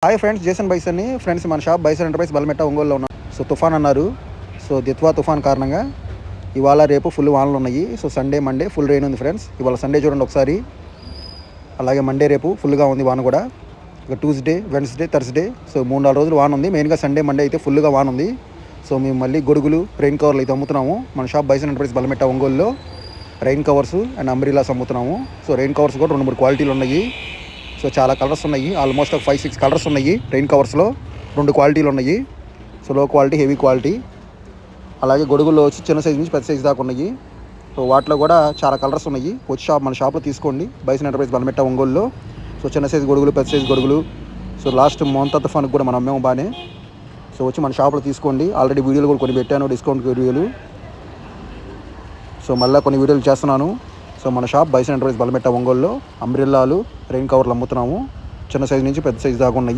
Hi friends, Jason బైసన్ని friends. మన shop Bison enterprise Balmetta ఒంగోలులో ఉన్నాం. సో తుఫాన్ అన్నారు. సో దిత్వా తుఫాన్ కారణంగా ఇవాళ రేపు ఫుల్ వానలు ఉన్నాయి. So Sunday Monday full rain ఉంది ఫ్రెండ్స్. ఇవాళ సండే చూడండి ఒకసారి, అలాగే మండే రేపు ఫుల్గా ఉంది వాన కూడా. ఇక ట్యూస్డే, వెన్స్డే, థర్స్డే, సో 3-4 రోజులు వాన ఉంది. మెయిన్గా సండే మండే అయితే ఫుల్గా వాన ఉంది. సో మేము మళ్ళీ గొడుగులు, రెయిన్ కవర్లు అయితే అమ్ముతున్నాము. మన షాప్ బైసన్ ఎంటర్ప్రైజ్ బల్మెట్ట ఒంగోలులో రెయిన్ కవర్స్ అండ్ అంబ్రిలాస్ అమ్ముతున్నాము. సో రెయిన్ కవర్స్ కూడా 2-3 క్వాలిటీలు ఉన్నాయి. సో చాలా కలర్స్ ఉన్నాయి, ఆల్మోస్ట్ 5-6 కలర్స్ ఉన్నాయి రెయిన్ కవర్స్లో. 2 క్వాలిటీలు ఉన్నాయి. సో లో క్వాలిటీ, హెవీ క్వాలిటీ. అలాగే గొడుగుల్లో వచ్చి చిన్న సైజు నుంచి పెద్ద సైజు దాకా ఉన్నాయి. సో వాటిలో కూడా చాలా కలర్స్ ఉన్నాయి. వచ్చి మన షాప్లో తీసుకోండి, బైసన్ ఎంటర్ప్రైజ్ బల్మెట్ట ఒంగోలులో. సో చిన్న సైజు గొడుగులు, పెద్ద సైజు గొడుగులు. సో లాస్ట్ మోంతా తుఫాన్కి కూడా మనం అమ్మాము బాగానే. సో వచ్చి మన షాప్లో తీసుకోండి. ఆల్రెడీ వీడియోలు కూడా కొన్ని పెట్టాను, డిస్కౌంట్ వీడియోలు. సో మళ్ళీ కొన్ని వీడియోలు చేస్తున్నాను. సో మన షాప్ బైసన్ ఎంటర్ప్రైజ్ బల్మెట్ట ఒంగోలులో అంబ్రెల్లాలు, రెయిన్ కవర్లు అమ్ముతున్నాము. చిన్న సైజు నుంచి పెద్ద సైజు దాకా ఉన్నాయి.